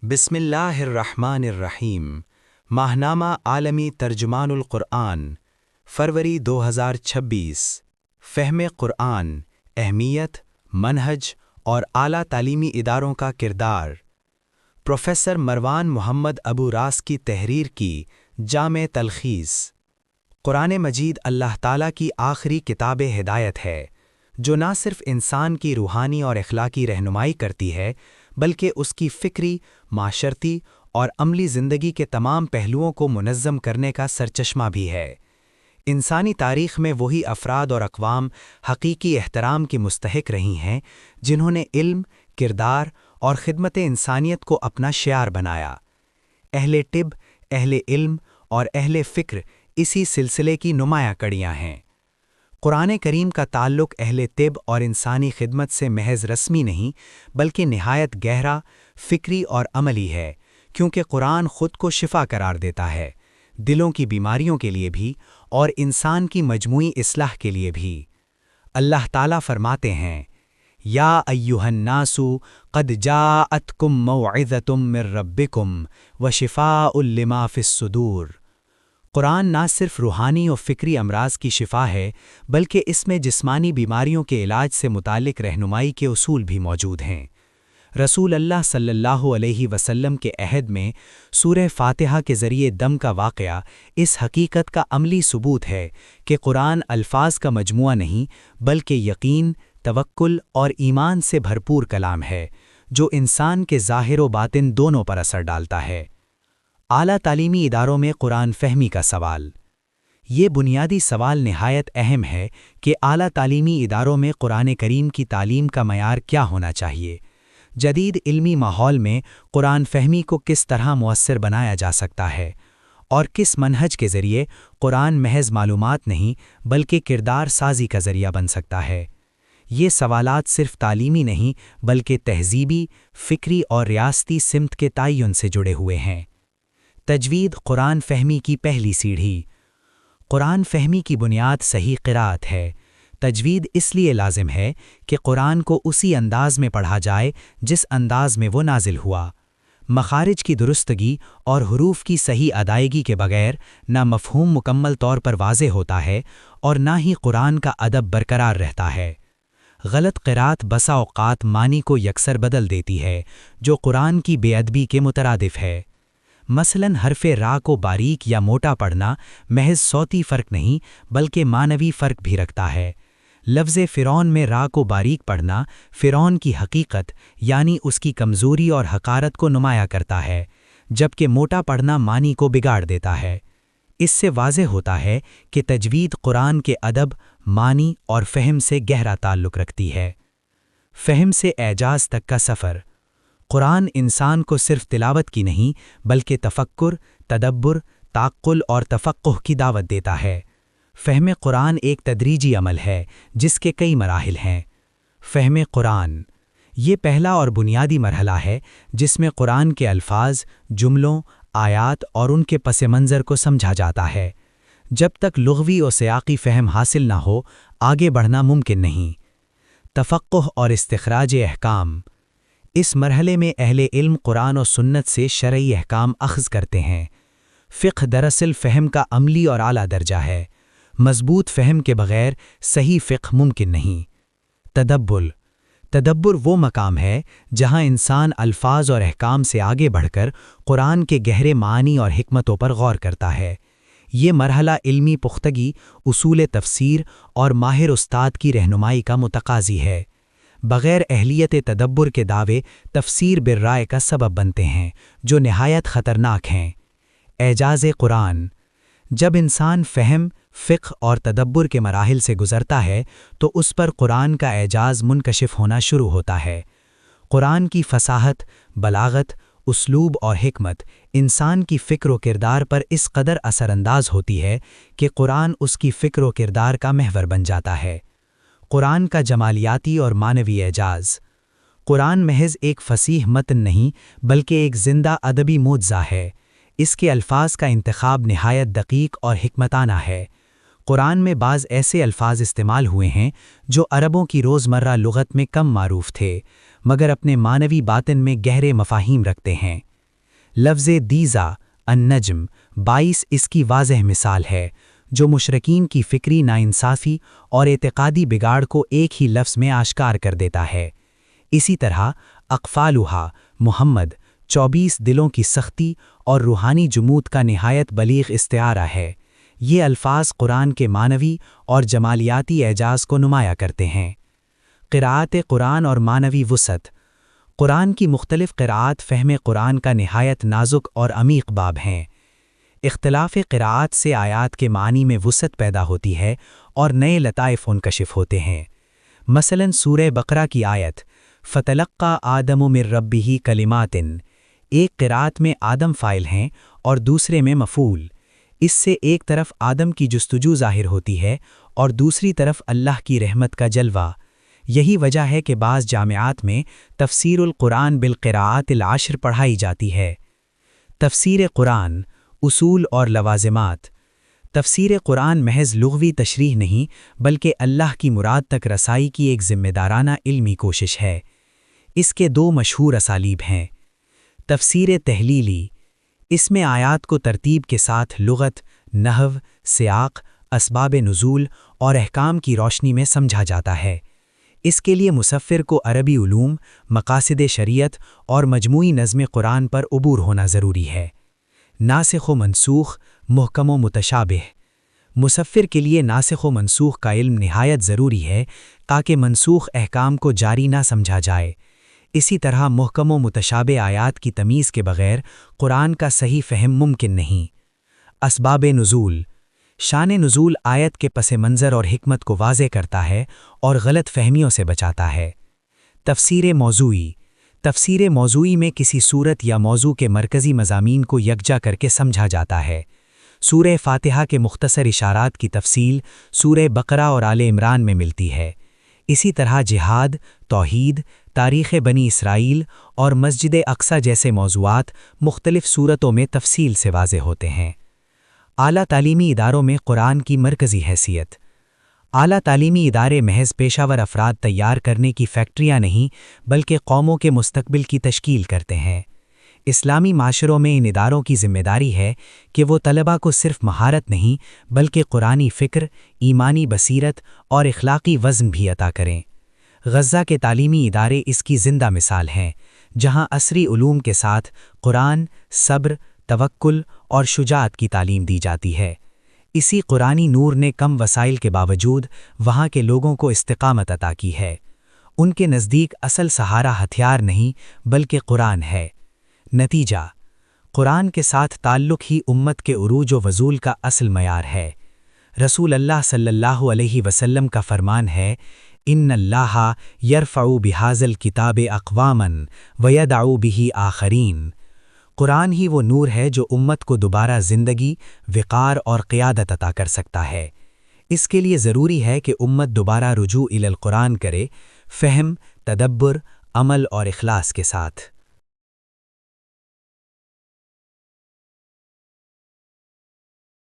بسم اللہ الرحمن الرحیم۔ ماہنامہ عالمی ترجمان القرآن، فروری 2026۔ فہم قرآن، اہمیت، منہج اور اعلیٰ تعلیمی اداروں کا کردار۔ پروفیسر مروان محمد ابو راس کی تحریر کی جامع تلخیص۔ قرآن مجید اللہ تعالیٰ کی آخری کتاب ہدایت ہے، جو نہ صرف انسان کی روحانی اور اخلاقی رہنمائی کرتی ہے بلکہ اس کی فکری، معاشرتی اور عملی زندگی کے تمام پہلوؤں کو منظم کرنے کا سرچشمہ بھی ہے۔ انسانی تاریخ میں وہی افراد اور اقوام حقیقی احترام کی مستحق رہی ہیں جنہوں نے علم، کردار اور خدمت انسانیت کو اپنا شعار بنایا۔ اہل طب، اہل علم اور اہل فکر اسی سلسلے کی نمایاں کڑیاں ہیں۔ قرآن کریم کا تعلق اہل طب اور انسانی خدمت سے محض رسمی نہیں بلکہ نہایت گہرا، فکری اور عملی ہے، کیونکہ قرآن خود کو شفا قرار دیتا ہے، دلوں کی بیماریوں کے لیے بھی اور انسان کی مجموعی اصلاح کے لیے بھی۔ اللہ تعالیٰ فرماتے ہیں، یا ایھا الناس قد جاءتکم موعظۃ من ربکم وشفاء لما فی الصدور۔ قرآن نہ صرف روحانی و فکری امراض کی شفا ہے بلکہ اس میں جسمانی بیماریوں کے علاج سے متعلق رہنمائی کے اصول بھی موجود ہیں۔ رسول اللہ صلی اللہ علیہ وسلم کے عہد میں سورہ فاتحہ کے ذریعے دم کا واقعہ اس حقیقت کا عملی ثبوت ہے کہ قرآن الفاظ کا مجموعہ نہیں بلکہ یقین، توکل اور ایمان سے بھرپور کلام ہے، جو انسان کے ظاہر و باطن دونوں پر اثر ڈالتا ہے۔ اعلیٰ تعلیمی اداروں میں قرآن فہمی کا سوال۔ یہ بنیادی سوال نہایت اہم ہے کہ اعلیٰ تعلیمی اداروں میں قرآن کریم کی تعلیم کا معیار کیا ہونا چاہیے۔ جدید علمی ماحول میں قرآن فہمی کو کس طرح مؤثر بنایا جا سکتا ہے، اور کس منہج کے ذریعے قرآن محض معلومات نہیں بلکہ کردار سازی کا ذریعہ بن سکتا ہے۔ یہ سوالات صرف تعلیمی نہیں بلکہ تہذیبی، فکری اور ریاستی سمت کے تعین سے جڑے ہوئے ہیں۔ تجوید قرآن فہمی کی پہلی سیڑھی۔ قرآن فہمی کی بنیاد صحیح قرأت ہے۔ تجوید اس لیے لازم ہے کہ قرآن کو اسی انداز میں پڑھا جائے جس انداز میں وہ نازل ہوا۔ مخارج کی درستگی اور حروف کی صحیح ادائیگی کے بغیر نہ مفہوم مکمل طور پر واضح ہوتا ہے اور نہ ہی قرآن کا ادب برقرار رہتا ہے۔ غلط قرأت بسا اوقات معنی کو یکسر بدل دیتی ہے، جو قرآن کی بے ادبی کے مترادف ہے۔ مثلاً حرف را کو باریک یا موٹا پڑھنا محض صوتی فرق نہیں بلکہ معنوی فرق بھی رکھتا ہے۔ لفظ فرعون میں را کو باریک پڑھنا فرعون کی حقیقت یعنی اس کی کمزوری اور حقارت کو نمایاں کرتا ہے، جبکہ موٹا پڑھنا معنی کو بگاڑ دیتا ہے۔ اس سے واضح ہوتا ہے کہ تجوید قرآن کے ادب، معنی اور فہم سے گہرا تعلق رکھتی ہے۔ فہم سے اعجاز تک کا سفر۔ قرآن انسان کو صرف تلاوت کی نہیں بلکہ تفکر، تدبر، تعقل اور تفقہ کی دعوت دیتا ہے۔ فہم قرآن ایک تدریجی عمل ہے جس کے کئی مراحل ہیں۔ فہم قرآن یہ پہلا اور بنیادی مرحلہ ہے جس میں قرآن کے الفاظ، جملوں، آیات اور ان کے پس منظر کو سمجھا جاتا ہے۔ جب تک لغوی و سیاقی فہم حاصل نہ ہو، آگے بڑھنا ممکن نہیں۔ تفقہ اور استخراج احکام۔ اس مرحلے میں اہل علم قرآن و سنت سے شرعی احکام اخذ کرتے ہیں۔ فقہ دراصل فہم کا عملی اور اعلیٰ درجہ ہے۔ مضبوط فہم کے بغیر صحیح فقہ ممکن نہیں۔ تدبر وہ مقام ہے جہاں انسان الفاظ اور احکام سے آگے بڑھ کر قرآن کے گہرے معانی اور حکمتوں پر غور کرتا ہے۔ یہ مرحلہ علمی پختگی، اصول تفسیر اور ماہر استاد کی رہنمائی کا متقاضی ہے۔ بغیر اہلیت تدبر کے دعوے تفسیر بالرائے کا سبب بنتے ہیں، جو نہایت خطرناک ہیں۔ اعجاز قرآن۔ جب انسان فہم، فقہ اور تدبر کے مراحل سے گزرتا ہے تو اس پر قرآن کا اعجاز منکشف ہونا شروع ہوتا ہے۔ قرآن کی فصاحت، بلاغت، اسلوب اور حکمت انسان کی فکر و کردار پر اس قدر اثر انداز ہوتی ہے کہ قرآن اس کی فکر و کردار کا محور بن جاتا ہے۔ قرآن کا جمالیاتی اور معنوی اعجاز۔ قرآن محض ایک فصیح متن نہیں بلکہ ایک زندہ ادبی معجزہ ہے۔ اس کے الفاظ کا انتخاب نہایت دقیق اور حکمتانہ ہے۔ قرآن میں بعض ایسے الفاظ استعمال ہوئے ہیں جو عربوں کی روزمرہ لغت میں کم معروف تھے، مگر اپنے معنوی باطن میں گہرے مفاہیم رکھتے ہیں۔ لفظ دیزا النجم 22 اس کی واضح مثال ہے، جو مشرکین کی فکری ناانصافی اور اعتقادی بگاڑ کو ایک ہی لفظ میں آشکار کر دیتا ہے۔ اسی طرح اقفالھا محمد 24 دلوں کی سختی اور روحانی جمود کا نہایت بلیغ استعارہ ہے۔ یہ الفاظ قرآن کے معنوی اور جمالیاتی اعجاز کو نمایاں کرتے ہیں۔ قراءت قرآن اور معنوی وسعت۔ قرآن کی مختلف قراءات فہم قرآن کا نہایت نازک اور عمیق باب ہیں۔ اختلاف قراءات سے آیات کے معنی میں وسعت پیدا ہوتی ہے اور نئے لطائف منکشف ہوتے ہیں۔ مثلاً سورہ بقرہ کی آیت فَتَلَقَّىٰ آدَمُ مِن رَّبِّهِ كَلِمَاتٍ ایک قراءت میں آدم فاعل ہیں اور دوسرے میں مفعول۔ اس سے ایک طرف آدم کی جستجو ظاہر ہوتی ہے اور دوسری طرف اللہ کی رحمت کا جلوہ۔ یہی وجہ ہے کہ بعض جامعات میں تفسیر القرآن بالقراءات العشر پڑھائی جاتی ہے۔ تفسیر قرآن، اصول اور لوازمات۔ تفسیر قرآن محض لغوی تشریح نہیں بلکہ اللہ کی مراد تک رسائی کی ایک ذمہ دارانہ علمی کوشش ہے۔ اس کے دو مشہور اسالیب ہیں۔ تفسیر تحلیلی، اس میں آیات کو ترتیب کے ساتھ لغت، نحو، سیاق، اسباب نزول اور احکام کی روشنی میں سمجھا جاتا ہے۔ اس کے لیے مصفر کو عربی علوم، مقاصد شریعت اور مجموعی نظم قرآن پر عبور ہونا ضروری ہے۔ ناسخ و منسوخ، محکم و متشابہ۔ مصفر کے لیے ناسخ و منسوخ کا علم نہایت ضروری ہے تاکہ منسوخ احکام کو جاری نہ سمجھا جائے۔ اسی طرح محکم و متشابہ آیات کی تمیز کے بغیر قرآن کا صحیح فہم ممکن نہیں۔ اسباب نزول۔ شان نزول آیت کے پس منظر اور حکمت کو واضح کرتا ہے اور غلط فہمیوں سے بچاتا ہے۔ تفسیر موضوعی۔ تفسیر موضوعی میں کسی صورت یا موضوع کے مرکزی مضامین کو یکجا کر کے سمجھا جاتا ہے۔ سورہ فاتحہ کے مختصر اشارات کی تفصیل سورہ بقرہ اور آل عمران میں ملتی ہے۔ اسی طرح جہاد، توحید، تاریخ بنی اسرائیل اور مسجد اقصیٰ جیسے موضوعات مختلف صورتوں میں تفصیل سے واضح ہوتے ہیں۔ اعلیٰ تعلیمی اداروں میں قرآن کی مرکزی حیثیت۔ اعلیٰ تعلیمی ادارے محض پیشہ ور افراد تیار کرنے کی فیکٹریاں نہیں بلکہ قوموں کے مستقبل کی تشکیل کرتے ہیں۔ اسلامی معاشروں میں ان اداروں کی ذمہ داری ہے کہ وہ طلباء کو صرف مہارت نہیں بلکہ قرآنی فکر، ایمانی بصیرت اور اخلاقی وزن بھی عطا کریں۔ غزہ کے تعلیمی ادارے اس کی زندہ مثال ہیں، جہاں عصری علوم کے ساتھ قرآن، صبر، توکل اور شجاعت کی تعلیم دی جاتی ہے۔ اسی قرآنی نور نے کم وسائل کے باوجود وہاں کے لوگوں کو استقامت عطا کی ہے۔ ان کے نزدیک اصل سہارا ہتھیار نہیں بلکہ قرآن ہے۔ نتیجہ، قرآن کے ساتھ تعلق ہی امت کے عروج و وصول کا اصل معیار ہے۔ رسول اللہ صلی اللہ علیہ وسلم کا فرمان ہے ان اللہ یرفع بہذا الکتاب اقواما ویدع بہ آخرین۔ قرآن ہی وہ نور ہے جو امت کو دوبارہ زندگی، وقار اور قیادت عطا کر سکتا ہے۔ اس کے لیے ضروری ہے کہ امت دوبارہ رجوع الی القرآن کرے، فہم، تدبر، عمل اور اخلاص کے ساتھ۔